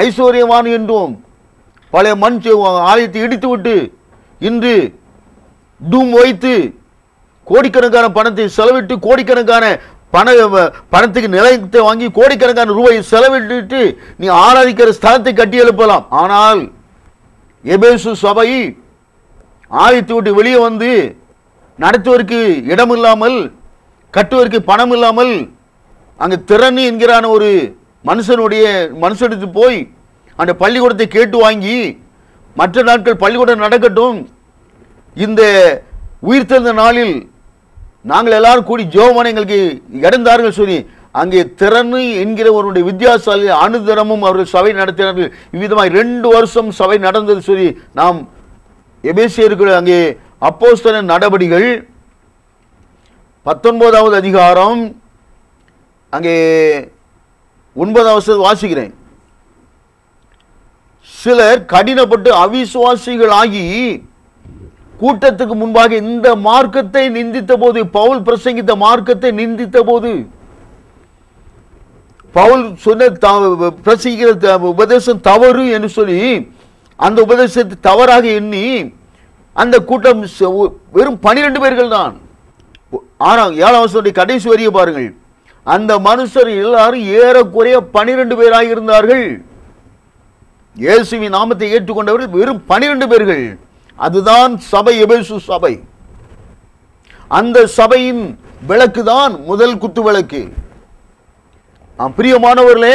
ஐஸ்வர்யவான் என்றும் பழைய மண் ஆலயத்தை இடித்துவிட்டு இன்று டூம் வைத்து கோடிக்கணக்கான பணத்தை செலவிட்டு கோடிக்கணக்கான பணத்துக்கு நிலையத்தை வாங்கி கோடிக்கணக்கான ரூபாயை செலவிட்டு நீ ஆராதிக்கிற ஸ்தலத்தை கட்டி எழுப்பலாம். ஆனால் எபேசு சபை ஆலயத்தை விட்டு வெளியே வந்து நடத்துவதற்கு இடம் இல்லாமல், கட்டுவதற்கு பணம் இல்லாமல், அங்கு திறனி என்கிறான ஒரு மனுஷனுக்கு போய் அந்த பள்ளிக்கூடத்தை கேட்டு வாங்கி மற்ற நாட்கள் பள்ளிக்கூடம் நடக்கட்டும், இந்த உயிர்த்தெழுந்த நாளில் நாங்கள் எல்லாரும் கூடி ஜெபம் எங்களுக்கு இடந்தார்கள் சொல்லி அங்கே திறனு என்கிறவருடைய வித்தியாசாலி அனுதினமும் அவர்கள் சபை நடத்தினார்கள். இவ்விதமாக 2 வருஷம் சபை நடந்தது சொல்லி நாம் எபேசியர்கள் அங்கே அப்போஸ்தலர் நடபடிகள் 19வது அதிகாரம் அங்கே 9வது வசனம் வாசிக்கிறேன். சிலர் கடினப்பட்டு அவிசுவாசிகள் ஆகி கூட்டத்துக்கு முன்பாக இந்த மார்க்கத்தை நிந்தித்த போது, பவுல் பிரசங்கித்த மார்க்கத்தை நிந்தித்த போது, பவுல் சொன்ன பிரசங்கிக்கிற உபதேசம் தவறு என்று சொல்லி அந்த உபதேசத்தை தவறாக எண்ணி அந்த கூட்டம் வெறும் 12 பேர்கள் தான். 7ஆம் வசனத்துடைய கடைசி வரியை பாருங்கள். அந்த மனுஷர் எல்லாரும் ஏறக்குறைய 12 பேராக இருந்தார்கள். இயேசுவின் நாமத்தை ஏற்றுக்கொண்டவர்கள் வெறும் 12 பேர்கள். அதுதான் சபை, எபேசு சபை. அந்த சபையின் விளக்கு தான் முதல் குத்து விளக்கு. பிரியமானவர்களே,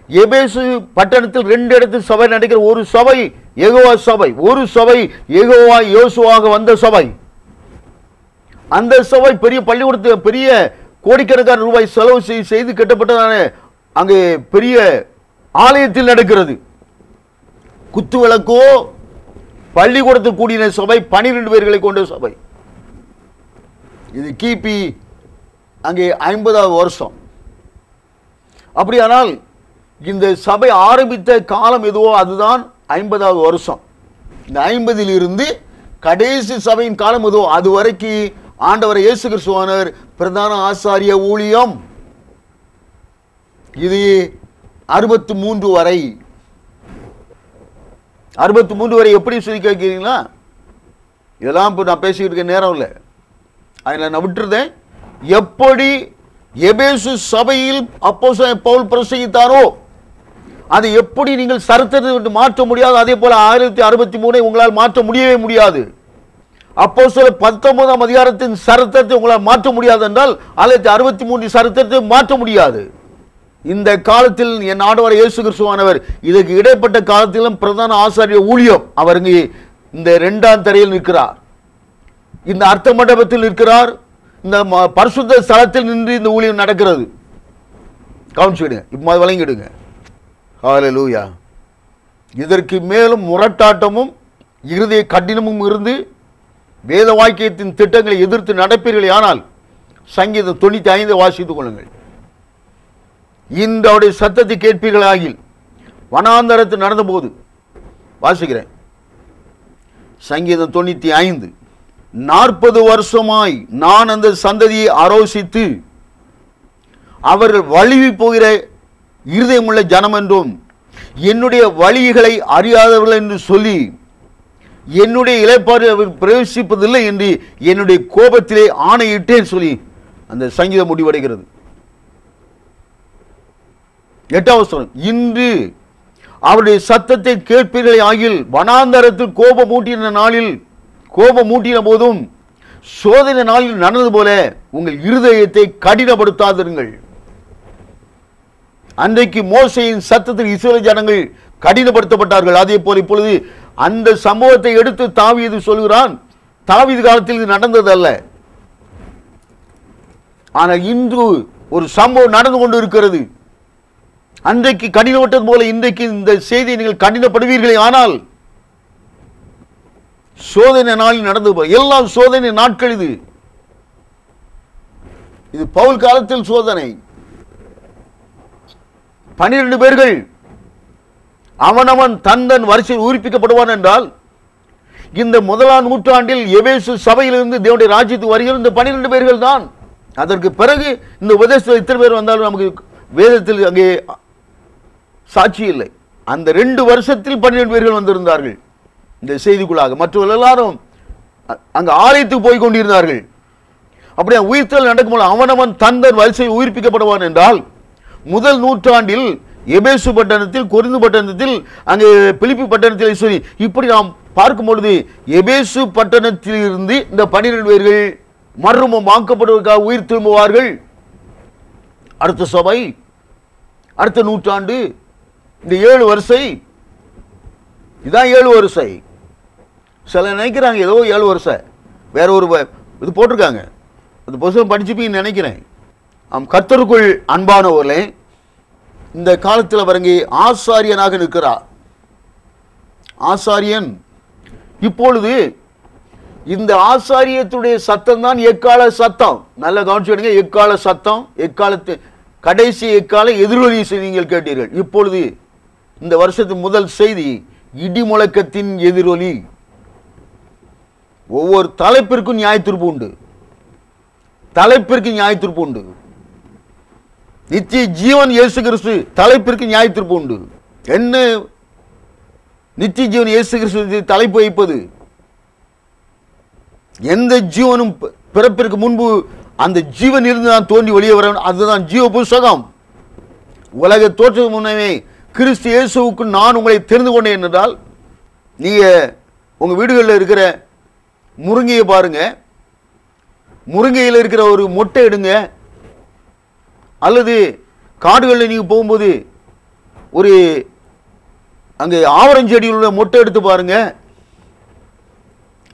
எபேசு பட்டணத்தில் 2 இடத்தில் சபை நடக்கிற ஒரு சபை யெகோவா சபை, ஒரு சபை யெகோவா யோசுவாக வந்த சபை. அந்த சபை பெரிய பள்ளிக்கூடத்து பெரிய கோடிக்கணக்கான ரூபாய் செலவு செய்து கட்டப்பட்டதான அங்கே பெரிய ஆலயத்தில் நடக்கிறது. குத்து விளக்கோ பள்ளிக்கூடத்தில் கூடிய சபை 12 பேர்களை கொண்ட சபை. இது கிபி அங்கே 50வது வருஷம். அப்படியானால் இந்த சபை ஆரம்பித்த காலம் எதுவோ அதுதான் 50வது வருஷம். இந்த 50 இருந்து கடைசி சபையின் காலம் எதுவோ அது வரைக்கும் ஆண்டவர் இயேசு கிறிஸ்துவானவர் பிரதான ஆசாரிய ஊழியம். இது 63 வரை. 63 வரை எப்படி சொல்லி கேட்கிறீங்களா? இதெல்லாம் இப்போ நான் பேசிக்கிட்டு இருக்க நேரம் இல்லை, அதில் நான் விட்டுருந்தேன். எப்படி எபேசு சபையில் அப்போஸ்தலன் பவுல் பிரசங்கித்தாரோ அதை எப்படி நீங்கள் சரித்திரத்தை மாற்ற முடியாது, அதே போல 1063 உங்களால் மாற்ற முடியவே முடியாது. அப்போஸ்தலர் 19ஆம் அதிகாரத்தின் சரித்திரத்தை உங்களால் மாற்ற முடியாது என்றால் 1063 சரித்திரத்தை மாற்ற முடியாது. இந்த காலத்தில் என் ஆண்டவர் இயேசு கிறிஸ்துவானவர் இதற்கு இடைப்பட்ட காலத்திலும் பிரதான ஆசாரிய ஊழியம். அவர் இங்கே இந்த 2ஆம் தரையில் நிற்கிறார், இந்த அர்த்த மண்டபத்தில் இருக்கிறார், இந்த பரிசுத்த ஸ்தலத்தில் நின்று இந்த ஊழியம் நடக்கிறது. கவனிச்சுடுங்க, இப்போ வழங்கிடுங்க. ஹல்லேலூயா. இதற்கு மேலும் முரட்டாட்டமும் இருதய கடினமும் இருந்து வேத வாக்கியத்தின் திட்டங்களை எதிர்த்து நடப்பீர்கள். ஆனால் சங்கீதம் 95 வாசித்துக் கொள்ளுங்கள். இன்றைய சத்தத்தை கேட்பீர்கள் ஆகில் வனாந்தரத்தில் நடந்த போது, வாசிக்கிறேன் சங்கீதம் 95, 40 வருஷமாய் நான் அந்த சந்ததியை ஆரோசித்து அவர்கள் வழுவி போகிற இருதயமுள்ள ஜனம் என்றும் என்னுடைய வழிகளை அறியாதவர்கள் என்று சொல்லி என்னுடைய இளைப்பாறு பிரவேசிப்பதில்லை என்று என்னுடைய கோபத்திலே ஆணையிட்டேன் சொல்லி அந்த சங்கீதம் முடிவடைகிறது. 8வது வசனம், இன்று அவருடைய சத்தத்தை கேட்பீர்களே ஆகில் வனாந்தரத்தில் கோபமூட்டின போதும் சோதனை நாளில் நடந்தது போல உங்கள் இருதயத்தை கடினப்படுத்தாதிருங்கள். அன்றைக்கு மோசேயின் சத்தத்தில் இஸ்ரவேல் ஜனங்கள் கடினப்படுத்தப்பட்டார்கள். அதே போல இப்பொழுது அந்த சம்பவத்தை எடுத்து தாவீது சொல்கிறான். தாவீது காலத்தில் இது நடந்தது அல்ல, ஆனால் இன்று ஒரு சம்பவம் நடந்து கொண்டு இருக்கிறது. அன்றைக்கு கடினப்பட்டது போல இன்றைக்கு இந்த செய்தியை நீங்கள் கடினப்படுவீர்களே. ஆனால் சோதனை நாளில் நடந்தது போல, எல்லாம் சோதனை நாட்கள். இது பவுல் காலத்தில் சோதனை. 12 பேர்கள் அவனவன் தன் வரிசையில் உயிர்ப்பிக்கப்படுவான் என்றால் இந்த 1ஆம் நூற்றாண்டில் எபேசு சபையிலிருந்து தேவனுடைய ராஜ்யத்துக்கு வருகிற இந்த 12 பேர்கள் தான். அதற்கு பிறகு இந்த உபதேசத்தில் இத்தனை பேர் வந்தாலும் நமக்கு வேதத்தில் அங்கே சாட்சி இல்லை. அந்த 2 வருஷத்தில் 12 பேர்கள் வந்திருந்தார்கள் இந்த செய்திக்குள்ளாக. மற்றவர்கள் எல்லாரும் அங்க ஆலயத்துக்கு போய் கொண்டிருந்தார்கள். அப்படியே உயிர்த்தல் நடக்கும்போது அவனவன் தன் வரிசையில் உயிர்ப்பிக்கப்படுவான் என்றால், முதல் நூற்றாண்டில் எபேசு பட்டணத்தில், கொரிந்து பட்டணத்தில், அங்கே பிலிப்பி பட்டணத்தில் சொல்லி இப்படி நாம் பார்க்கும் பொழுது எபேசு பட்டணத்தில் இருந்து இந்த 12 பேர்கள் மறுரூபம் வாக்கப்படுவதற்காக உயிர் திரும்புவார்கள். அடுத்த சபை, அடுத்த நூற்றாண்டு, இந்த 7 வரிசை, இதான் 7 வரிசை. சில நினைக்கிறாங்க ஏதோ 7 வருஷம் வேற ஒரு இது போட்டிருக்காங்க, அது புத்தகம் படிச்சுப்பீங்கன்னு நினைக்கிறேன். கர்த்தருக்குள் அன்பானவர்களே, இந்த காலத்தில் பாருங்க ஆசாரியனாக நிற்கிறார். ஆசாரியன் இப்பொழுது இந்த ஆசாரியத்துடைய சத்தம் தான் எக்கால சத்தம். நல்ல கவனிச்சுடுங்க, எக்கால சத்தம், எக்காலத்து கடைசி எக்கால எதிரொலி நீங்கள் கேட்டீர்கள். இப்பொழுது இந்த வருஷத்தின் முதல் செய்தி இடி முழக்கத்தின் எதிரொலி. ஒவ்வொரு தலைப்பிற்கும் நியாய தீர்ப்பு உண்டு, தலைப்பிற்கு நியாய தீர்ப்பு உண்டு. நித்திய ஜீவன் இயேசு கிறிஸ்து தலைப்பிற்கு நியாய தீர்ப்பு உண்டு. என்ன நித்திய ஜீவன் இயேசு கிறிஸ்து தலைப்பு வைப்பது? எந்த ஜீவனும் பிறப்பிற்கு முன்பு அந்த ஜீவன் இருந்து தான் தோன்றி வெளியே வர, அதுதான் ஜீவ புஸ்தகம். உலக தோற்றத்துக்கு முன்னே கிறிஸ்து இயேசுவுக்கு நான் உங்களை தெரிந்து கொண்டேன் என்றால், நீங்க உங்க வீடுகளில் இருக்கிற முருங்கையை பாருங்க, முருங்கையில் இருக்கிற ஒரு மொட்டை எடுங்க, அல்லது காடுகளில் நீங்க போகும்போது ஒரு அங்கே ஆவரஞ்செடியில் உள்ள மொட்டை எடுத்து பாருங்க,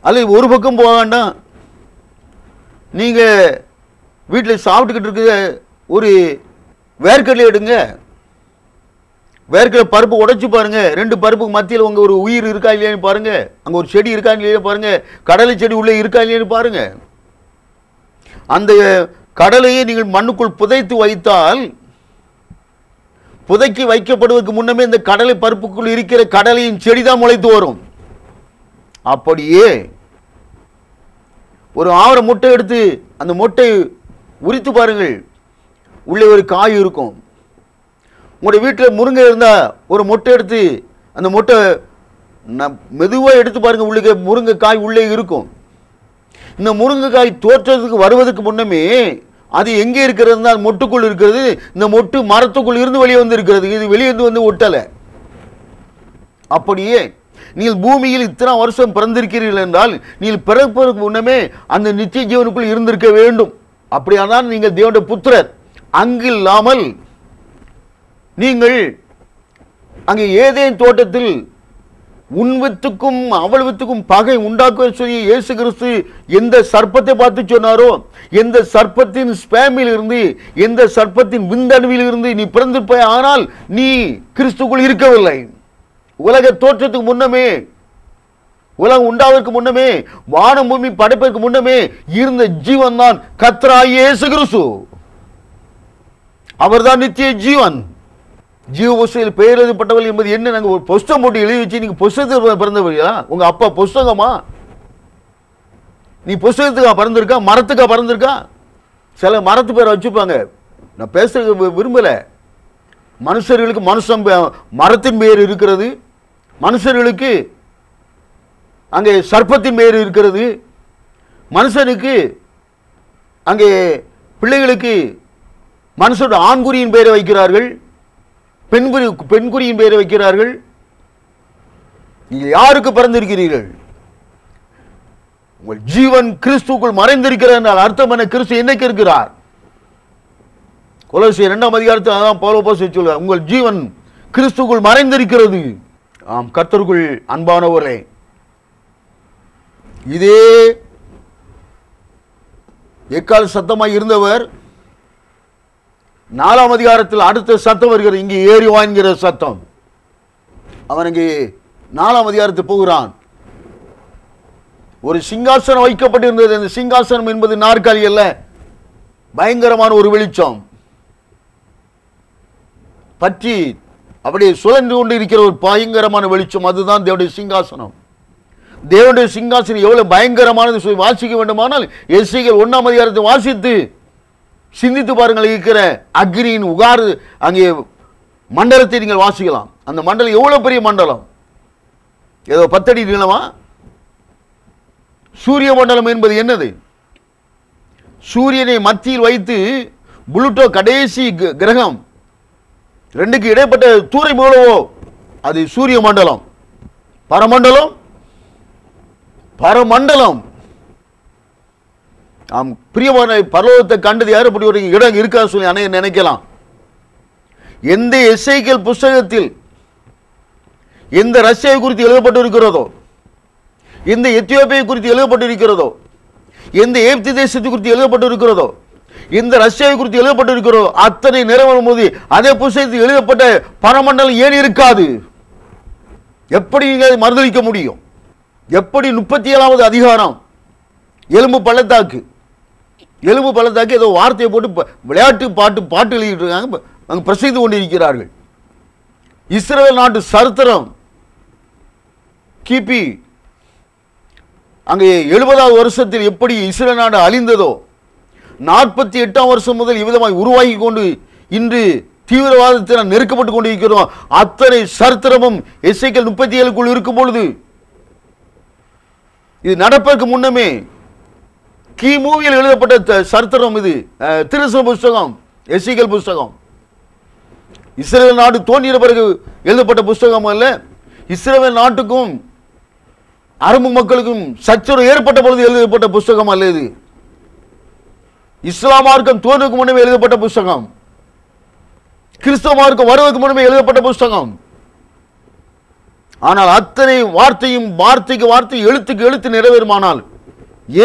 அல்லது ஒரு பக்கம் போக வேண்டாம், நீங்க வீட்டில் சாப்பிட்டுக்கிட்டு இருக்க ஒரு வேர்க்கடலை எடுங்க, வேர்க்கடலை பருப்பு உடைச்சு பாருங்க, 2 பருப்புக்கு மத்தியில் உங்க ஒரு உயிர் இருக்கா இல்லையான்னு பாருங்க, அங்க ஒரு செடி இருக்கா இல்லையா பாருங்க, கடலை செடி உள்ள இருக்கா இல்லையான்னு பாருங்க. அந்த கடலையை நீங்கள் மண்ணுக்குள் புதைத்து வைத்தால், புதைக்கி வைக்கப்படுவதற்கு முன்னமே இந்த கடலை பருப்புக்குள் இருக்கிற கடலையின் செடி தான் முளைத்து வரும். அப்படியே ஒரு ஆவர முட்டை எடுத்து அந்த முட்டை உரித்து பாருங்கள், உள்ளே ஒரு காய் இருக்கும். உங்களுடைய வீட்டில் முருங்கை இருந்தா ஒரு மொட்டை எடுத்து அந்த மொட்டை மெதுவாக எடுத்து பாருங்க, உள்ளே முருங்கைக்காய் உள்ளே இருக்கும். இந்த முருங்கைக்காய் தோற்றத்துக்கு வருவதற்கு முன்னமே அது எங்கே இருக்கிறது? மொட்டுக்குள் இருக்கிறது. இந்த மொட்டு மரத்துக்குள் இருந்து வெளியே வந்து இருக்கிறது, இது வெளியே வந்து ஒட்டலை. அப்படியே நீங்கள் பூமியில் இத்தனை வருஷம் பிறந்திருக்கிறீர்கள் என்றால், நீங்கள் பிறப்பதற்கு முன்னமே அந்த நித்திய ஜீவனுக்குள் இருந்திருக்க வேண்டும். அப்படியானால் நீங்கள் தேவனுடைய புத்திரர். அங்கு இல்லாமல் நீங்கள் அங்கே ஏதேன் தோட்டத்தில் உன் வித்துக்கும் அவள் வித்துக்கும் பகை உண்டாக்குவ சொல்லி இயேசு கிறிஸ்து எந்த சர்ப்பத்தை பார்த்து சொன்னாரோ, எந்த சர்ப்பத்தின் ஸ்பேமில் இருந்து, எந்த சர்ப்பத்தின் விந்தணுவில் இருந்து நீ பிறந்திருப்பாய், ஆனால் நீ கிறிஸ்துக்குள் இருக்கவில்லை. உலக தோற்றத்துக்கு முன்னமே, உலகம் உண்டாவதற்கு முன்னமே, வானம் பூமி படைப்பதற்கு முன்னமே இருந்த ஜீவன் தான் கர்த்தராகிய இயேசு கிறிஸ்து. அவர்தான் நித்திய ஜீவன். ஜீவ புஸ்தகத்தில் பெயர் எழுதப்பட்டவர்கள் என்பது என்ன? நாங்கள் ஒரு புஸ்தகம் போட்டு எழுதி வச்சு, நீங்க புஸ்தகத்தில் பிறந்தவர்களா? உங்க அப்பா புஸ்தகமா? நீ புஸ்தகத்துக்கா பிறந்திருக்கா, மரத்துக்கா பிறந்திருக்கா? சில மரத்து பேரை வச்சுப்பாங்க. நான் பேச விரும்பல. மனுஷர்களுக்கு மனுஷன் மரத்தின் பெயர் இருக்கிறது, மனுஷர்களுக்கு அங்கே சர்ப்பத்தின் பெயர் இருக்கிறது, மனுஷனுக்கு அங்கே பிள்ளைகளுக்கு மனுஷனோட ஆண்குறியின் பெயரை வைக்கிறார்கள், பெண்குறியின் பெயரை வைக்கிறார்கள். நீங்கள் யாருக்கு பிறந்திருக்கிறீர்கள்? உங்கள் ஜீவன் கிறிஸ்துக்குள் மறைந்திருக்கிறார் என்றால் அர்த்தம் என்ன? கிறிஸ்து என்னைக்கு இருக்கிறார்? கொலோசியர் 2ஆம் அதிகாரத்தில் அதான் பவுல் அப்போஸ்தலன் சொல்றார், உங்கள் ஜீவன் கிறிஸ்துக்குள் மறைந்திருக்கிறது. ஆம், கர்த்தருக்குள் அன்பானவர்களே, இதே எக்கால சத்தமாய் இருந்தவர் 4ஆம் அதிகாரத்தில் அடுத்த சத்தம் வருகிறது, இங்கே ஏறி வாங்கிற சத்தம். அவன் இங்கே 4ஆம் அதிகாரத்தில் போகிறான். ஒரு சிங்காசனம் வைக்கப்பட்டிருந்தது. அந்த சிங்காசனம் என்பது நாற்காலி அல்ல, பயங்கரமான ஒரு வெளிச்சம் பற்றி அப்படியே சுழன்று கொண்டு இருக்கிற ஒரு பயங்கரமான வெளிச்சம். அதுதான் தேவனுடைய சிங்காசனம். தேவனுடைய சிங்காசனம் எவ்வளவு பயங்கரமானது வாசிக்க வேண்டுமானால் எசேக்கியேல் 1ஆம் அதிகாரத்தை வாசித்து சிந்தித்து பாருங்கள். இருக்கிற அக்னியின் உகாறு அங்கே மண்டலத்தை நீங்கள் வாசிக்கலாம். அந்த மண்டலம் எவ்வளவு பெரிய மண்டலம், ஏதோ 10 அடி நீளமா? சூரிய மண்டலம் என்பது என்னது? சூரியனை மத்தியில் வைத்து புளுட்டோ கடைசி கிரகம், ரெண்டுக்கு இடைப்பட்ட தூரம் எவ்வளவோ அது சூரிய மண்டலம். பரமண்டலம், பரமண்டலம். நாம் பிரியமான பரலோகத்தை கண்டது யார்? அப்படி ஒரு இடம் இருக்கா சொல்லி அனைவரும் நினைக்கலாம். எந்த எசேக்கியேல் புஸ்தகத்தில் எந்த ரஷ்யாவை குறித்து எழுதப்பட்டு இருக்கிறதோ, எந்த எத்தியோப்பியை குறித்து எழுதப்பட்டு இருக்கிறதோ, எந்த எகிப்து தேசத்தை குறித்து எழுதப்பட்டு இருக்கிறதோ, எந்த ரஷ்யாவை குறித்து எழுதப்பட்டு இருக்கிறதோ, அத்தனை நிறைவேறும் போது அதே புஸ்தகத்தில் எழுதப்பட்ட பரமண்டலம் ஏன் இருக்காது? எப்படி நீங்கள் மறுதளிக்க முடியும்? எப்படி 37வது அதிகாரம் எலும்பு பள்ளத்தாக்கு, எலும்பு பள்ளத்தாக்கு ஏதோ வார்த்தையை போட்டு விளையாட்டு பாட்டு எழுதிட்டு இருக்காங்க, அங்கு பிரசித்து கொண்டிருக்கிறார்கள். இஸ்ரவேல் நாட்டு சரித்திரம் கிபி அங்கே 70வது வருஷத்தில் எப்படி இஸ்ரவேல் நாடு அழிந்ததோ, 48ஆம் வருஷம் முதல் இவ்விதமாய் உருவாகி கொண்டு இன்று தீவிரவாதத்தினால் நெருக்கப்பட்டு கொண்டிருக்கிறோம். அத்தனை சரித்திரமும் எசேக்கியேல் 37க்குள் இருக்கும் பொழுது, இது நடப்பதற்கு முன்னமே கிமுவில் எழுதப்பட்ட சரித்திரம் இது. திருசன புஸ்தகம், எசேக்கியேல் புஸ்தகம் இஸ்ரவேல் நாடு தோன்றிய பிறகு எழுதப்பட்ட புஸ்தகம் அல்ல. இஸ்ரவேல் நாட்டுக்கும் அரபு மக்களுக்கும் சச்சரவு ஏற்பட்ட பொழுது எழுதப்பட்ட புஸ்தகம் அல்ல இது. இஸ்லாம் மார்க்கம் தோன்றுவதற்கு முன்னமே எழுதப்பட்ட புஸ்தகம், கிறிஸ்தவ மார்க்கம் வருவதற்கு முன்னமே எழுதப்பட்ட புஸ்தகம். ஆனால் அத்தனை வார்த்தையும் வார்த்தைக்கு வார்த்தை, எழுத்துக்கு எழுத்து நிறைவேறுமானால்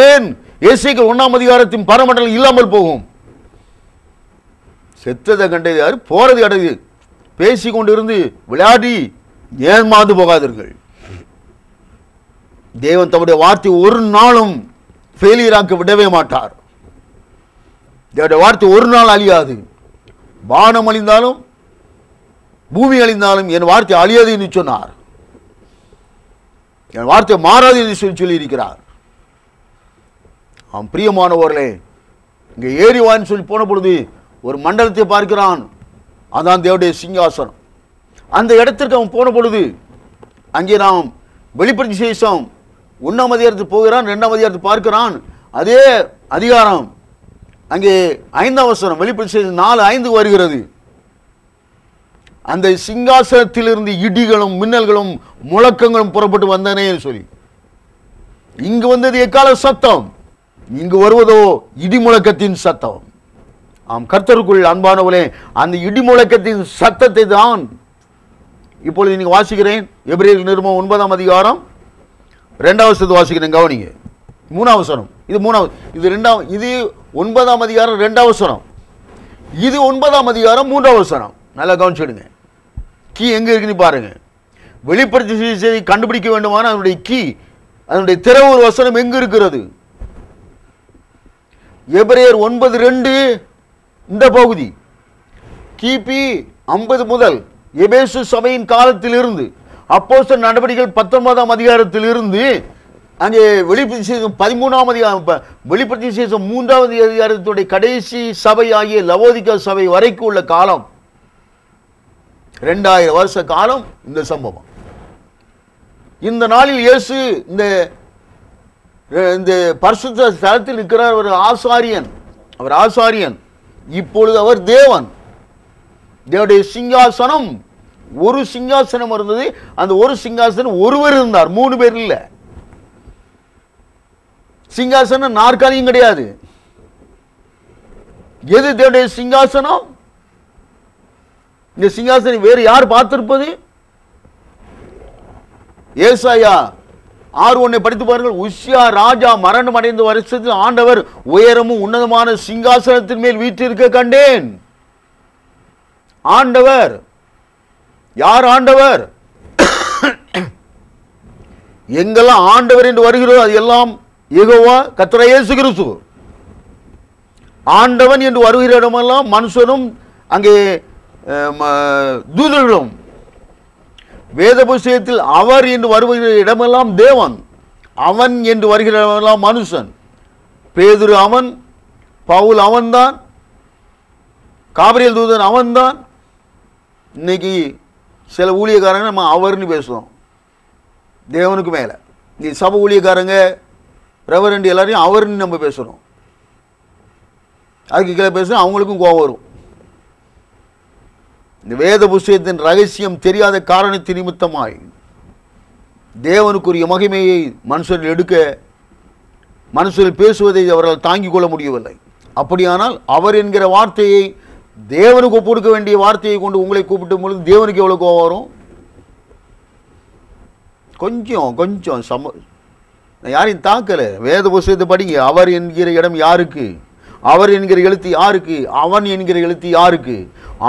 ஏன் எசேக்கியேல் 1ஆம் அதிகாரத்தின் பரமண்டலம் இல்லாமல் போகும்? செத்ததை கண்டது யாரு? போறது அடைது. பேசிக்கொண்டிருந்து விளையாடி ஏமாந்து போகாதீர்கள். தேவன் தம்முடைய வார்த்தை ஒரு நாளும் ஃபெயிலியராக்க விடவே மாட்டார். தேவனுடைய வார்த்தை ஒரு நாள் அழியாது. வானம் அழிந்தாலும் பூமி அழிந்தாலும் என் வார்த்தை அழியாது என்று சொன்னார். என் வார்த்தை மாறாது என்று சொல்லி இருக்கிறார். அவன் பிரியமானவர்களே, இங்கே ஏறிவான்னு சொல்லி போன பொழுது ஒரு மண்டலத்தை பார்க்கிறான். அதான் தேவனுடைய சிங்காசனம். அந்த இடத்திற்கு அவன் போன பொழுது அங்கே நாம் வெளிப்படுத்தி விசேஷம் 1ஆம் அதிகாரத்துக்கு போகிறான், 2ஆம் அதிகாரத்தை பார்க்கிறான். அதே அதிகாரம் அங்கே 5ஆம் வசனம் வெளிப்படுத்தி விசேஷம் 4:5 வருகிறது. அந்த சிங்காசனத்திலிருந்து இடிகளும் மின்னல்களும் முழக்கங்களும் புறப்பட்டு வந்தனே சொல்லி. இங்கு வந்தது எக்கால சத்தம், இங்கு வருவதோ இடி முழக்கத்தின் சத்தம். ஆம் கர்த்தருக்குள் அன்பானவர்களே, அந்த இடி முழக்கத்தின் சத்தத்தை தான் இப்பொழுது நீங்க வாசிக்கிறேன். எபிரேயர் நிருபம் 9ஆம் அதிகாரம் 2ஆம் வசனத்தை வாசிக்கிறேன், கவனிங்க. 3ஆம் வசனம், இது 3ஆவது, இது 2ஆம், இது 9ஆம் அதிகாரம் 2ஆம் வசனம், இது 9ஆம் அதிகாரம் 3ஆம் வசனம். நல்லா கவனிச்சிடுங்க. கீ எங்க இருக்குன்னு பாருங்க. வெளிப்படுத்தி கண்டுபிடிக்க வேண்டுமான அதனுடைய கீ, அதனுடைய திறவு வசனம் எங்க இருக்கிறது? எபிரேயர் 9:2 இந்த பகுதி. கிபி 50 முதல் எபேசு சபையின் காலத்தில் இருந்து அப்போஸ்தலர் நடவடிக்கைகள் 19ஆம் அதிகாரத்தில் இருந்து அங்கே வெளிப்படுத்தி 13ஆம் அதிகாரம், வெளிப்படுத்தி 3ஆவது அதிகாரத்துடைய கடைசி சபை ஆகிய லவோதிகா சபை வரைக்கும் உள்ள காலம் 2000 வருஷ காலம் இந்த சம்பவம். இந்த நாளில் இயேசு இந்த பரிசுத்த ஸ்தலத்தில் இருக்கிறார். ஒரு ஆசாரியன், அவர் ஆசாரியன். இப்பொழுது அவர் தேவன். தேவனுடைய சிங்காசனம், ஒரு சிங்காசனம் இருந்தது. அந்த ஒரு சிங்காசனம் ஒருவர் இருந்தார், 3 பேர் இல்ல. சிங்காசனம் நாற்காலியும் கிடையாது. எது தேவனுடைய சிங்காசனம்? இந்த சிங்காசனம் வேறு யார் பார்த்திருப்பது? ஏசாயா 6:1 படித்து பாருங்கள். உசியா ராஜா மரணம் அடைந்த வருஷத்தில் ஆண்டவர் உயரமும் உன்னதமான சிங்காசனத்தின் மேல் வீற்றிருக்க கண்டேன். ஆண்டவர் யார்? ஆண்டவர். எங்கெல்லாம் ஆண்டவர் என்று வருகிறோம் அது எல்லாம் யெகோவா கர்த்தர் இயேசு கிறிஸ்து. ஆண்டவன் என்று வருகிற இடமெல்லாம் மனுஷனும் அங்கே தூதர்களும். வேத புஸ்தகத்தில் அவர் என்று வருகிற இடமெல்லாம் தேவன், அவன் என்று வருகிற இடமெல்லாம் மனுஷன். பேதுரு அவன், பவுல் அவன்தான், காபிரியேல் தூதன் அவன்தான். இன்னைக்கு சில ஊழியக்காரங்க நம்ம அவர்னு பேசுகிறோம், தேவனுக்கு மேலே. நீ சபை ஊழியக்காரங்க ரெவரண்ட் எல்லாரையும் அவர்னு நம்ம பேசுகிறோம். அதுக்கு கீழே பேசுகிறோம், அவங்களுக்கும் கோபம் வரும். இந்த வேத புஸ்தகத்தின் ரகசியம் தெரியாத காரணத்தின் நிமித்தமாய் தேவனுக்குரிய மகிமையை மனுஷர்கள் எடுக்க, மனுஷர்கள் பேசுவதை அவர்கள் தாங்கிக் கொள்ள முடியவில்லை. அப்படியானால் அவர் என்கிற வார்த்தையை, தேவனுக்கு ஒப்பு கொடுக்க வேண்டிய வார்த்தையை கொண்டு உங்களை கூப்பிட்டு பொழுது தேவனுக்கு எவ்வளோ கோபம் வரும்? கொஞ்சம் நான் யாரையும் தாக்கலை. வேத புஸ்தகத்தை படிங்க. அவர் என்கிற இடம் யாருக்கு? அவர் என்கிற எழுத்து யாருக்கு? அவன் என்கிற எழுத்து யாருக்கு?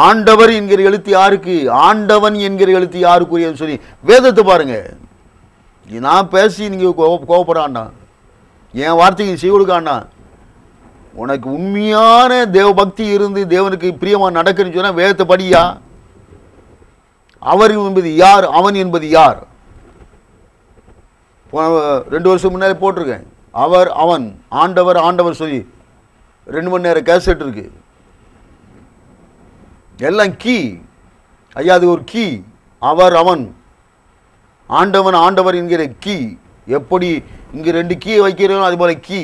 ஆண்டவர் என்கிற எழுத்து யாருக்கு? ஆண்டவன் என்கிற எழுத்து யாருக்குரியன்னு சொல்லி வேதத்தை பாருங்க. நான் பேசி நீங்கள் கோவப்படாண்டா, என் வார்த்தைக்கு செய்ய கொடுக்காண்டா. உனக்கு உண்மையான தேவ பக்தி இருந்து தேவனுக்கு பிரியமாக நடக்குன்னு சொன்னால் வேதத்தை படியா. அவர் என்பது யார்? அவன் என்பது யார்? 2 வருஷம் முன்னாடி போட்டிருக்கேன். அவர் அவன், ஆண்டவர் ஆண்டவர் சொல்லி 2 மணி நேரம் கேசட் இருக்கு. எல்லாம் கீ. ஐயா, அது ஒரு கீ. அவர் அவன், ஆண்டவன் ஆண்டவர் என்கிற கீ. எப்படி இங்கே 2 கீயை வைக்கிறோம், அது போல கீ.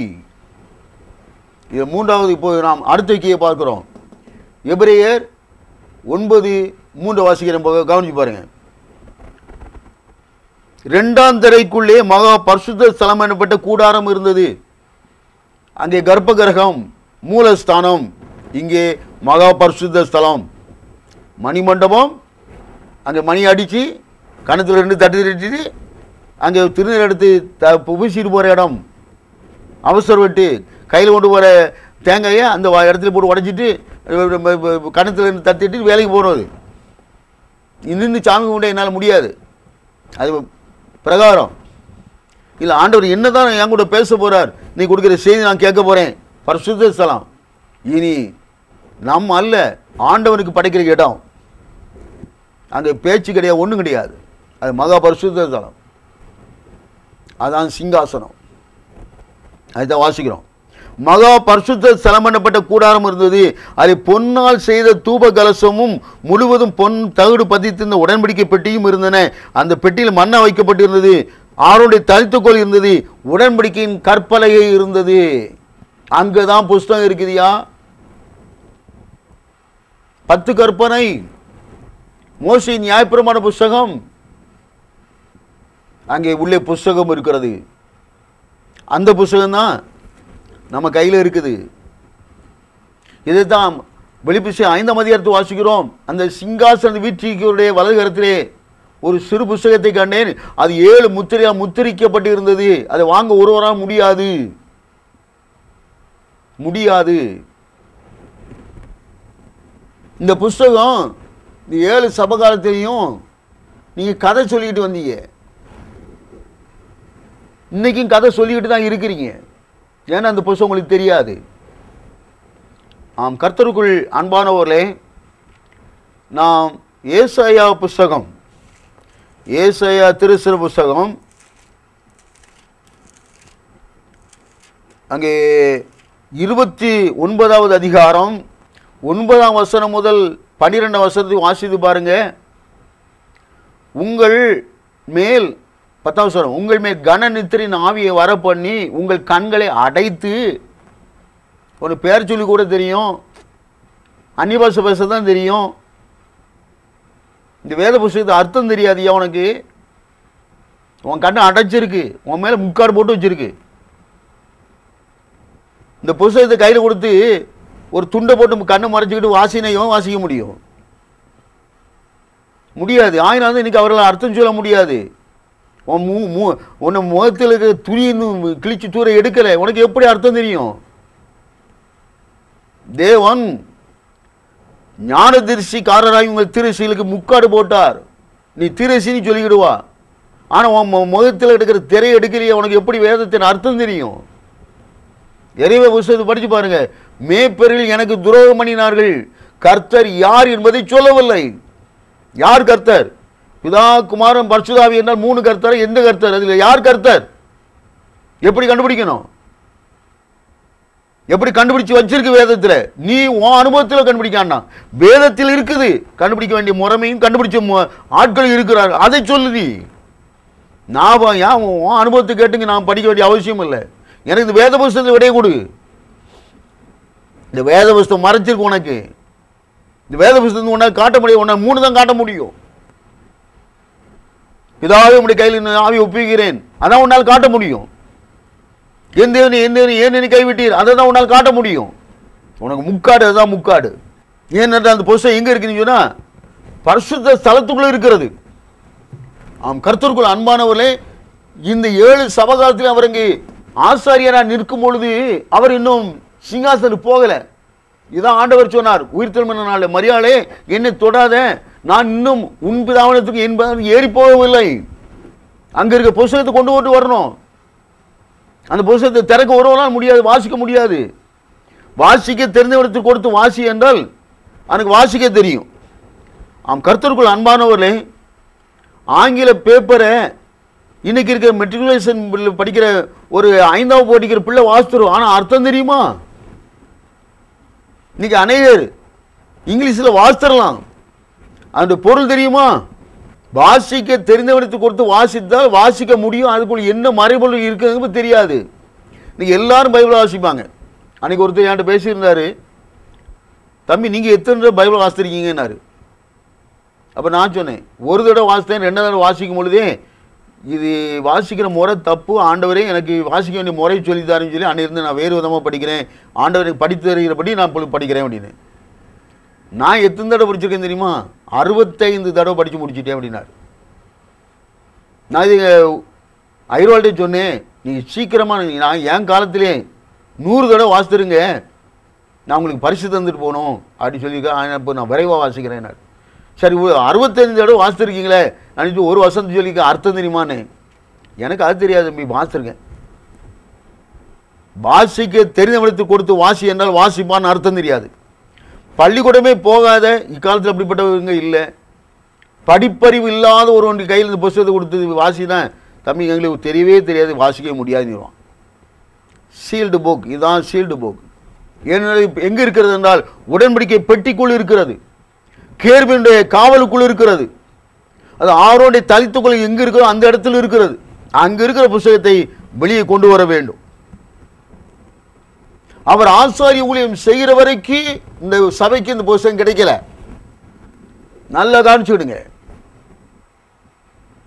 இது 3வது. இப்போ நாம் அடுத்த கீயை பார்க்கிறோம். எபிரேயர் 9:3 வாசிக்கிறேன், கவனிச்சு பாருங்க. 2ஆம் திரைக்குள்ளே மகா பரிசுத்த ஸ்தலம் எனப்பட்ட கூடாரம் இருந்தது. அங்கே கர்ப்ப கிரகம், மூலஸ்தானம். இங்கே மகா பரிசுத்த ஸ்தலம், மணிமண்டபம். அங்கே மணி அடித்து கணத்தில் 2 தட்டு தட்டிட்டு அங்கே திருநீர் எடுத்து பூசிட்டு போகிற இடம். அவசர வெட்டு கையில் கொண்டு போகிற தேங்காயை அந்த இடத்துல போட்டு உடைச்சிட்டு கணத்தில் 2 தட்டிட்டு வேலைக்கு போகிறது. இன்னும் சாமி கும்பிட என்னால் முடியாது. அது பிரகாரம் இல்லை. ஆண்டவர் என்னதான் என் கூட பேச போகிறார், நீ கொடுக்குற செய்தி நான் கேட்க போகிறேன். பரிசுத்த ஸ்தலம் இனி நம்ம அல்ல, ஆண்டவனுக்கு படைக்கிற இடம். அங்கே பேச்சு கிடையாது, ஒன்றும் கிடையாது. அது மகா பரிசுத்த ஸ்தலம். அதான் சிங்காசனம். அதுதான் வாசிக்கிறோம். மகா பரிசுத்த ஸ்தலம் எனப்பட்ட கூடாரம் இருந்தது. அதை பொன்னால் செய்த தூப கலசமும் முழுவதும் பொன் தகடு பதித்திருந்த உடன்படிக்கை பெட்டியும் இருந்தன. அந்த பெட்டியில் மன்னா வைக்கப்பட்டிருந்தது. ஆரோடைய தரித்துக்கோள் இருந்தது. உடன்படிக்கையின் கற்பலகை இருந்தது. அங்கதான் புஸ்தகம் இருக்குதியா. 10 கற்பனை, மோசே நியாயப்பிரமாண புஸ்தகம், அங்கே உள்ளே புஸ்தகம் இருக்கிறது. அந்த புஸ்தகம் தான் நம்ம கையில் இருக்குது. இதைத்தான் வெளிப்பிசை 5ஆம் அதிகாரத்தை வாசிக்கிறோம். அந்த சிங்காசன வீற்றிருக்கிறவருடைய வலது கரத்திலே ஒரு சிறு புஸ்தகத்தை கண்டேன். அது 7 முத்திரையால் முத்திரிக்கப்பட்டு இருந்தது. அதை வாங்க ஒருவரால் முடியாது. இந்த புஸ்தகம் 7 சபகாலத்திலையும் நீங்கள் கதை சொல்லிக்கிட்டு வந்தீங்க. இன்னைக்கும் கதை சொல்லிக்கிட்டு தான் இருக்கிறீங்க. ஏன்னா அந்த புஸ்தகம் உங்களுக்கு தெரியாது. கர்த்தருக்குள் அன்பானவர்களே, நாம் ஏசாயா புஸ்தகம், ஏசாயா திருச்சிற புஸ்தகம், அங்கே 29வது அதிகாரம் 9ஆம் வசனம் முதல் 12ஆம் வசனத்தை வாசித்து பாருங்க. உங்கள் மேல் 10ஆம் வசனம், உங்கள் மேல் கன நித்திரின் ஆவியை வர பண்ணி உங்கள் கண்களை அடைத்து, ஒரு பேர் சொல்லி கூட தெரியும், அந்நிய பேச தான் தெரியும். இந்த வேத புஸ்தகத்தை அர்த்தம் தெரியாதியா உனக்கு? உன் கண்ணை அடைச்சிருக்கு, உன் மேலே முக்காடு போட்டு வச்சிருக்கு. இந்த புஸ்தகத்தை கையில் கொடுத்து ஒரு துண்டை போட்டு கண்ணை மறைச்சிக்கிட்டு வாசினையும் வாசிக்க முடியாது. ஆயினாலும் இன்னைக்கு அவர்களால் அர்த்தம் சொல்ல முடியாது. உன்னை முகத்தில் இருக்கிற துணின்னு கிழிச்சு தூர எடுக்கலை, உனக்கு எப்படி அர்த்தம் தெரியும்? தேவன் ஞான திருஷ்டிக்காரராகி உங்கள் திருசிகளுக்கு முக்காடு போட்டார். நீ திருசின்னு சொல்லிக்கிடுவா. ஆனால் உன் முகத்தில் எடுக்கிற திரையை எடுக்கலையே, உனக்கு எப்படி வேதத்தின் அர்த்தம் தெரியும்? எரிவே புஸ்தகத்தை படித்து பாருங்க. மேய்ப்பரில் எனக்கு துரோகம் பண்ணினார்கள், கர்த்தர் யார் என்பதை சொல்லவில்லை. யார் கர்த்தர்? பிதா குமாரன் பரிசுத்தாவி என்றால் 3 கர்த்தர். எந்த கர்த்தர்? அதில் யார் கர்த்தர்? எப்படி கண்டுபிடிக்கணும்? எப்படி கண்டுபிடிச்சு வச்சிருக்கு வேதத்தில்? நீ உன் அனுபவத்தில் கண்டுபிடிக்காண்டா, வேதத்தில் இருக்குது. கண்டுபிடிக்க வேண்டிய முறைமையும் கண்டுபிடிச்ச ஆட்கள் இருக்கிறார்கள். அதை சொல்லுதி. நான் ஏன் உன் அனுபவத்தை கேட்டுங்க நான் படிக்க வேண்டிய அவசியம் இல்லை. எனக்கு இந்த வேத புஸ்தகத்தை விடைய கொடு. இந்த வேத புஸ்தகம் மறைச்சிருக்கு உனக்கு. இந்த வேத புஸ்தகம் உன்னால் காட்ட முடியும். உன்னால் 3 தான் காட்ட முடியும். பிதாவே உம்முடைய கையில் ஆவி ஒப்புகிறேன், அதான் உன்னால் காட்ட முடியும். என் தேவனே ஏன் என்னை கைவிட்டீர், அதை தான் உன்னால் காட்ட முடியும். உனக்கு முக்காடு, அதுதான் முக்காடு. ஏன்னா அந்த புஸ்தகம் எங்க இருக்குன்னு சொன்னா பரிசுத்த ஸ்தலத்துக்குள்ள இருக்கிறது. கர்த்தருக்குள் அன்பானவர்களே, இந்த 7 சபகாலத்தில் அவர் இங்கே ஆசாரியராக நிற்கும் பொழுது அவர் இன்னும் சிங்காசனுக்கு போகல. இதான் ஆண்டவர் சொன்னார், உயிர்த்தெழுந்த நாள் மரியாளே என்னை தொடாத, நான் இன்னும் உன் பிதாவனத்துக்கு என்பதற்கு ஏறி போகவில்லை. அங்க இருக்க புஸ்தகத்தை கொண்டு வரணும். அந்த புஸ்தகத்தை திறக்க ஒருவரால் முடியாது, வாசிக்க முடியாது. வாசிக்க தெரிந்தவர்களுக்கு கொடுத்து வாசி என்றால் எனக்கு வாசிக்க தெரியும். கர்த்தருக்குள் அன்பானவர்களே, ஆங்கில பேப்பரை இன்னைக்கு இருக்கிற மெட்ரிகுலேஷன் படிக்கிற ஒரு 5ஆவது படிக்கிற பிள்ளை வாசித்துரும். ஆனால் அர்த்தம் தெரியுமா? இன்னைக்கு அநேகர் இங்கிலீஷில் வாசித்தரலாம், அந்த பொருள் தெரியுமா? வாசிக்க தெரிந்தவனுக்கு கொடுத்து வாசித்தால் வாசிக்க முடியும். அதுக்குள்ள என்ன மறைபொருள் இருக்குதுன்னு தெரியாது. இன்னைக்கு எல்லாரும் பைபிள் வாசிப்பாங்க. அன்னைக்கு ஒருத்தர் என்கிட்ட பேசியிருந்தாரு, தம்பி நீங்கள் எத்தனை பைபிள் வாசித்திருக்கீங்கன்னாரு. அப்போ நான் சொன்னேன், ஒரு தடவை வாசித்தேன், 2 தடவை வாசிக்கும் பொழுதே இது வாசிக்கிற முறை தப்பு, ஆண்டவரே எனக்கு வாசிக்க வேண்டிய முறை சொல்லித்தாருன்னு சொல்லி அன்னிருந்து நான் வேறு விதமாக படிக்கிறேன், ஆண்டவரை படித்து தருகிறபடி நான் படிக்கிறேன் அப்படின்னு. நான் எத்தனை தடவை படிச்சிருக்கேன் தெரியுமா? 65 தடவை படித்து முடிச்சுட்டேன் அப்படின்னாரு. நான் இது ஐரோல்ட்டே சொன்னேன், நீங்கள் சீக்கிரமாக நான் என் காலத்திலே 100 தடவை வாசித்துருங்க, நான் உங்களுக்கு பரிசு தந்துட்டு போகணும் அப்படின்னு சொல்லியிருக்கேன். இப்போ நான் விரைவாக வாசிக்கிறேன். சரி, 65 தடவை வாசித்துருக்கீங்களே, நான் ஒரு வசந்த் சொல்லிக்க அர்த்தம் தெரியுமான்னு. எனக்கு அது தெரியாது தம்பி, வாசிருக்கேன். வாசிக்க தெரிந்தவனுக்கு கொடுத்து வாசி என்றால் வாசிப்பான்னு அர்த்தம் தெரியாது. பள்ளிக்கூடமே போகாத இக்காலத்தில் அப்படிப்பட்டவங்க இல்லை. படிப்பறிவு இல்லாத ஒருவனுக்கு கையில் இந்த புத்தகத்தை கொடுத்து வாசினா, தம்பி எங்களுக்கு தெரியவே தெரியாது, வாசிக்க முடியாதுன்னு. சீல்டு புக், இதுதான் சீல்டு புக். ஏனென்றால் எங்கே இருக்கிறது என்றால் உடன்படிக்கை பெட்டிக்குள் இருக்கிறது, கேருபீனுடைய காவலுக்குள் இருக்கிறது. அது ஆரோனுடைய தலித்துக்குள் எங்கே இருக்கிறதோ அந்த இடத்துல இருக்கிறது. அங்கே இருக்கிற புத்தகத்தை வெளியே கொண்டு வர வேண்டும். அவர் ஆசாரிய ஊழியம் செய்கிற வரைக்கும் இந்த சபைக்கு இந்த புத்தகம் கிடைக்கல. நல்லா காமிச்சுடுங்க.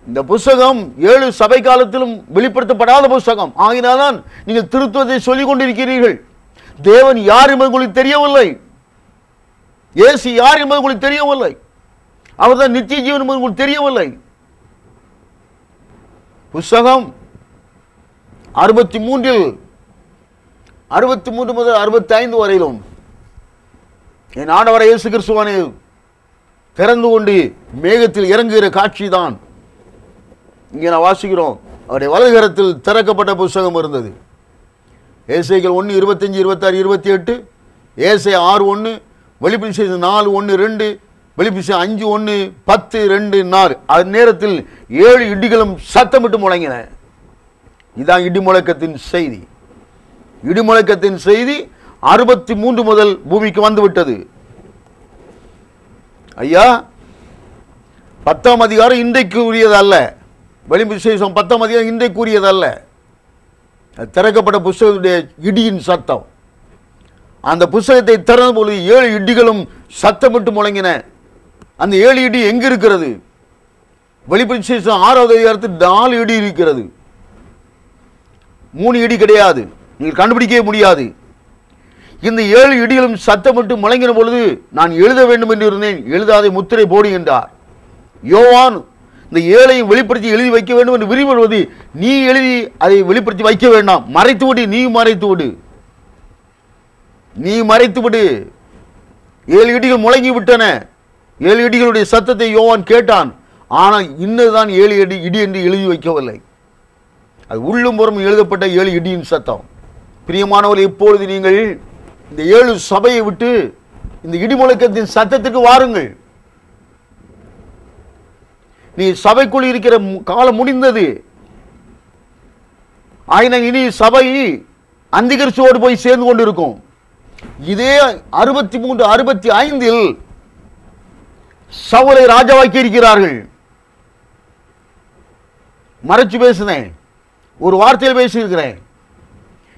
இந்த புத்தகம் 7 சபை காலத்திலும் வெளிப்படுத்தப்படாத புத்தகம் ஆகினால்தான் நீங்கள் திருத்துவத்தை சொல்லிக் கொண்டிருக்கிறீர்கள். தேவன் யார் என்பது உங்களுக்கு தெரியவில்லை, இயேசு யார் என்பது உங்களுக்கு தெரியவில்லை, அவர் தான் நித்திய ஜீவன் என்பது உங்களுக்கு தெரியவில்லை. புத்தகம் 63 முதல் 65 வரையிலும் என் ஆண்டவரை இயேசு கிறிஸ்துவானே திறந்து கொண்டு மேகத்தில் இறங்குகிற காட்சி தான் இங்கே நான் வாசிக்கிறோம். அவருடைய வலதுகரத்தில் திறக்கப்பட்ட புத்தகம் இருந்தது. ஏசாயா 1, 25, 26, 28, ஏசாயா 6:1, வெளிப்படுத்தின 4:1-2, வெளிப்படுத்தின 5:1, 10:2-4. அது நேரத்தில் 7 இடிகளும் சத்தமிட்டு முழங்கின. இதுதான் இடி முழக்கத்தின் செய்தி. இடி முழக்கத்தின் செய்தி 63 முதல் பூமிக்கு வந்துவிட்டது. ஐயா, 10ஆம் அதிகாரம் இன்றைக்கு உரியதல்ல. வெளிப்படுத்தின 10ஆம் அதிகாரம் இன்றைக்கு உரியதல்ல. திறக்கப்பட்ட புத்தகத்துடைய இடியின் சத்தம். அந்த புத்தகத்தை திறந்த பொழுது 7 இடிகளும் சத்தமிட்டு முழங்கின. அந்த 7 இடி எங்க இருக்கிறது? வெளிப்படுத்தின 6ஆவது அதிகாரத்தில் 4 இடி இருக்கிறது. 3 இடி கிடையாது, நீங்கள் கண்டுபிடிக்கவே முடியாது. இந்த 7 இடிகளும் சத்தமிட்டு முழங்கின பொழுது நான் எழுத வேண்டும் என்று இருந்தேன், எழுதாதை முத்திரை போடு என்றார். யோவான் இந்த 7ஐயும் வெளிப்படுத்தி எழுதி வைக்க வேண்டும் என்று விரும்புவது, நீ எழுதி அதை வெளிப்படுத்தி வைக்க வேண்டாம், மறைத்து விடு, நீ மறைத்து விடு, நீ மறைத்து விடு. 7 இடிகள் முழங்கி விட்டன. 7 இடிகளுடைய சத்தத்தை யோவான் கேட்டான். ஆனால் இன்னதுதான் 7 இடி என்று எழுதி வைக்கவில்லை. அது உள்ளும் புறம் எழுதப்பட்ட 7 இடியின் சத்தம். பிரியமானவர்கள், இப்பொழுது நீங்கள் இந்த 7 சபையை விட்டு இந்த இடி முழக்கத்தின் சத்தத்துக்கு வாருங்கள். நீ சபைக்குள் இருக்கிற காலம் முடிந்தது. ஆயின இனி சபை அந்திகிறிஸ்துவோடு போய் சேர்ந்து கொண்டிருக்கும். இதே 63, 65 சவுலை ராஜாவாக்கி இருக்கிறார்கள். மறைச்சு பேசுனேன், ஒரு வார்த்தையில் பேசியிருக்கிறேன்.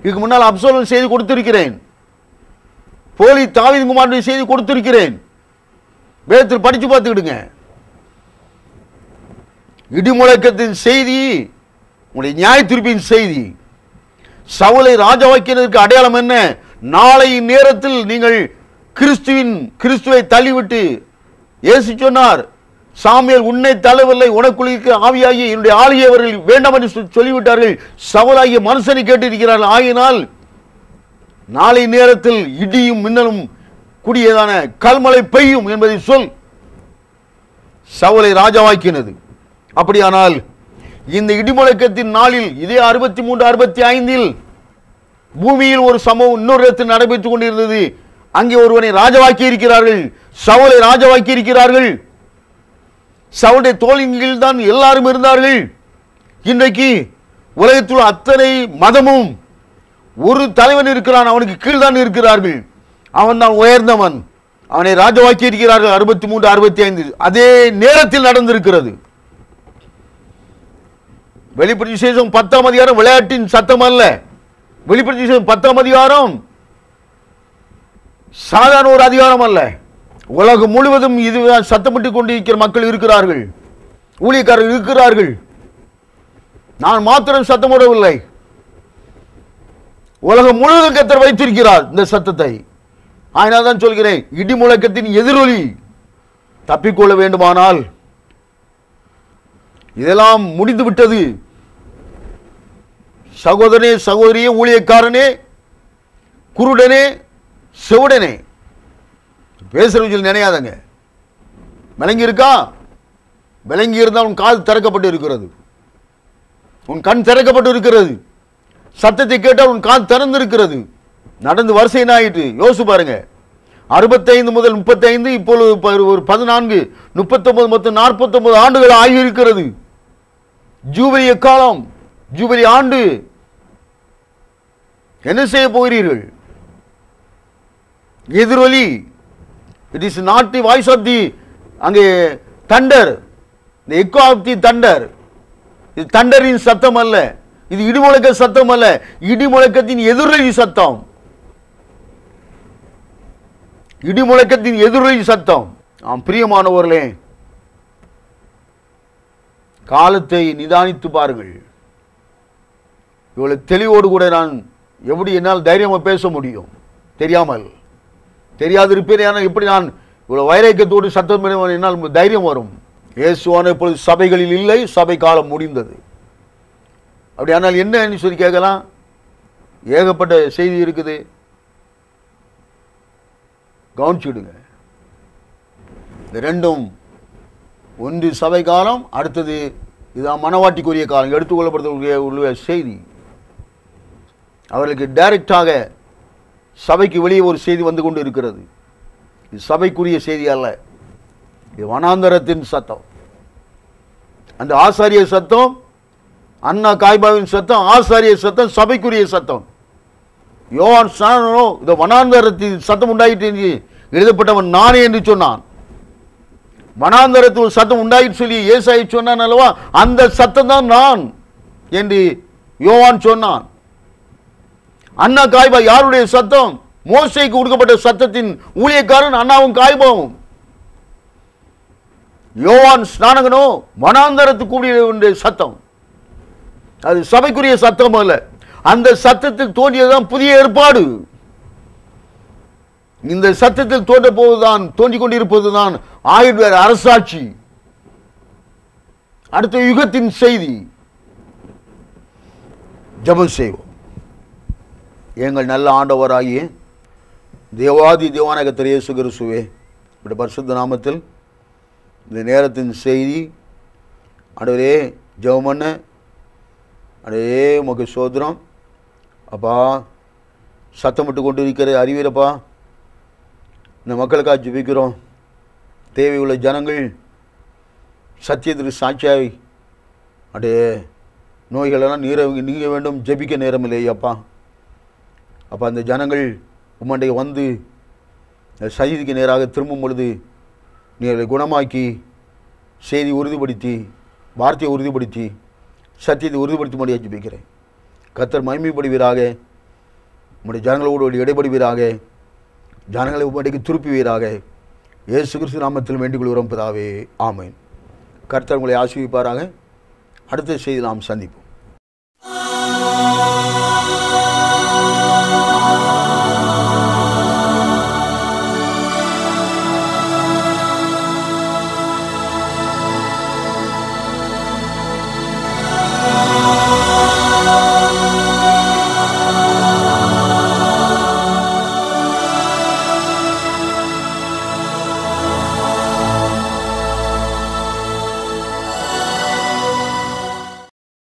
இதுக்கு முன்னால் அப்சலோம் செய்தி கொடுத்திருக்கிறேன், போலி தாவீது குமாரனுடைய செய்தி கொடுத்திருக்கிறேன். வேதத்தில் படிச்சு பார்த்துக்கிடுங்க. இடிமுழக்கத்தின் செய்தி உங்களுடைய நியாய தீர்ப்பின் செய்தி. சவுலை ராஜாவாக்கினதற்கு அடையாளம் என்ன? நாளை நேரத்தில் நீங்கள் கிறிஸ்துவை தள்ளிவிட்டு, இயேசு சொன்னார், சாமுவேல் உன்னை தள்ளவில்லை, உனக்குள் இருக்கிற ஆவியாகிய என்னுடைய ஆளுகை அவர்கள் வேண்டாம் என்று சொல்லிவிட்டார்கள். சவுலாகிய மனுஷனை கேட்டிருக்கிறார்கள். ஆகினால் நாளை நேரத்தில் இடியும் மின்னலும் கூடியதான கல்மழை பெய்யும் என்பதை சொல் சவுலை ராஜாவாக்கினது. அப்படியானால் இந்த இடிமுழக்கத்தின் நாளில் இதே 63, 65 பூமியில் ஒரு சம்பவம் இன்னொரு இடத்தில் நடைபெற்றுக் கொண்டிருந்தது. அங்கே ஒருவனை ராஜாவாக்கி இருக்கிறார்கள், சவுலை ராஜாவாக்கி இருக்கிறார்கள். சவுளுடைய தோளின் கீழ் தான் எல்லாரும் இருந்தார்கள். இன்றைக்கு உலகத்தில் அத்தனை மதமும் ஒரு தலைவன் இருக்கிறான், அவனுக்கு கீழ்தான் இருக்கிறார்கள். அவன் தான் உயர்ந்தவன், அவனை ராஜாவாக்கி இருக்கிறார்கள். 63, 65 அதே நேரத்தில் நடந்திருக்கிறது. வெளிப்படுத்தின விசேஷம் 10ஆம் அதிகாரம் விளையாட்டின் சத்தம் அல்ல. வெளிப்படுத்தின விசேஷம் 10ஆம் அதிகாரம் சாதாரண ஒரு அதிகாரம் அல்ல. உலகம் முழுவதும் இது சத்தமிட்டுக் கொண்டிருக்கிற மக்கள் இருக்கிறார்கள், ஊழியக்காரர்கள் இருக்கிறார்கள். நான் மாத்திரம் சத்தம் போடவில்லை, உலகம் முழுவதும் கர்த்தர் வைத்திருக்கிறார் இந்த சத்தத்தை. அதனால் தான் சொல்கிறேன், இடி முழக்கத்தின் எதிரொலி தப்பிக்கொள்ள வேண்டுமானால் இதெல்லாம் முடிந்து விட்டது. சகோதரனே, சகோதரியே, ஊழியக்காரனே, குருடனே, செவுடனே, பேசுறது நினையாதங்க. விளங்கி இருக்கா? விளங்கி இருந்தால் உன் காது திறக்கப்பட்டு இருக்கிறது, உன் கண் திறக்கப்பட்டு இருக்கிறது. சத்தத்தை கேட்டால் உன் காது திறந்திருக்கிறது. நடந்து வருஷம் என்ன ஆயிட்டு யோசிச்சு பாருங்க. 65 முதல் 35, இப்பொழுது ஒரு 14, 39 மற்றும் 49 ஆண்டுகள் ஆகியிருக்கிறது. ஜூபிலி காலம், ஜூபிலி ஆண்டு. என்ன செய்ய போகிறீர்கள்? எதிரொலி. It is not the voice of the அங்கே thunder, the echo of the thunder. இது தண்டரின் சத்தம் அல்ல, இது இடிமுழக்க சத்தம் அல்ல, இடிமுழக்கத்தின் எதிரொலி சத்தம். இடிமுழக்கத்தின் எதிரொலி சத்தம். ஆம் பிரியமானவர்களே, காலத்தை நிதானித்து பாருங்கள். இவ்வளவு தெளிவோடு கூட நான் எப்படி என்னால் தைரியமாக பேச முடியும்? தெரியாது இருப்பேன். ஆனால் எப்படி நான் இவ்வளவு வைராக்கியத்தோடு சத்தம் என்னால் தைரியம் வரும்? இயேசுவான இப்பொழுது சபைகளில் இல்லை, சபை காலம் முடிந்தது. அப்படி ஆனால் என்ன சொல்லி கேட்கலாம்? ஏகப்பட்ட செய்தி இருக்குது, கவனிச்சுடுங்க. இந்த ரெண்டும், ஒன்று சபை காலம், அடுத்தது இதுதான் மனவாட்டிக்குரிய காலம், எடுத்துக்கொள்ளப்படுத்த உள்ள செய்தி. அவர்களுக்கு டைரக்டாக சபைக்கு வெளியே ஒரு செய்தி வந்து கொண்டு இருக்கிறது. இது சபைக்குரிய செய்தி அல்ல, இது வனாந்தரத்தின் சத்தம். அந்த ஆசாரிய சத்தம், அண்ணா காய்பாவின் சத்தம், ஆசாரிய சத்தம், சபைக்குரிய சத்தம். யோவான் ஸ்நானனோ இந்த வனாந்தரத்தின் சத்தம் உண்டாயிட்டு எழுதப்பட்டவன் நானே என்று சொன்னான். வனாந்தரத்தில் சத்தம் உண்டாயிட்டு சொல்லி ஏசாயை சொன்னான் அல்லவா, அந்த சத்தம் தான் நான் என்று யோவான் சொன்னான். அண்ணா காய்பா யாருடைய சத்தம்? மோசேக்கு கொடுக்கப்பட்ட சத்தத்தின் ஊழியக்காரன் அண்ணாவும் காய்பாவும். யோவான் ஸ்நானகனோ வனாந்தரத்துக்கு கூடிய சத்தம், அது சபைக்குரிய சத்தம் அல்ல. அந்த சத்தத்தில் தோன்றியதுதான் புதிய ஏற்பாடு. இந்த சத்தத்தில் தோன்ற போதுதான், தோன்றிக் கொண்டிருப்பதுதான் ஆயுர்வேத அரசாட்சி, அடுத்த யுகத்தின் செய்தி. ஜெபம் செய்வோம். எங்கள் நல்ல ஆண்டவராகிய தேவாதி தேவான கர்த்தர் இயேசு கிறிஸ்துவே, இப்படி பரிசுத்த நாமத்தில் இந்த நேரத்தின் செய்தி ஆண்டவரே ஜெபம் பண்ண அடே உமக்கு சோத்திரம் அப்பா. சத்தமிட்டு கொண்டு இருக்கிற அறிவீரப்பா, இந்த மக்களுக்காக ஜெபிக்கிறோம். தேவையுள்ள ஜனங்கள் சத்தியத்திற்கு சாட்சியாய் அடே நோய்களெல்லாம் நீங்க வேண்டும், ஜெபிக்க நேரம் இல்லையப்பா. அப்போ அந்த ஜனங்கள் உம்மண்டை வந்து சகிதிக்கு நேராக திரும்பும் பொழுது நீங்களை குணமாக்கி செய்தி உறுதிப்படுத்தி வார்த்தையை உறுதிப்படுத்தி சத்தியத்தை உறுதிப்படுத்தி ஜெபிக்கிறேன். கர்த்தர் மகிமைப்படுவீராக. உம்முடைய ஜனங்களோடு இடைப்படுவீராக. ஜனங்களை உம்மண்டைக்கு திருப்புவீராக. இயேசு கிறிஸ்து நாமத்தில் வேண்டிக் கொள்கிறோம் பிதாவே, ஆமென். கர்த்தர் உங்களை ஆசீர்வதிப்பாராக. அடுத்த செய்தி நாம் சந்திப்போம்.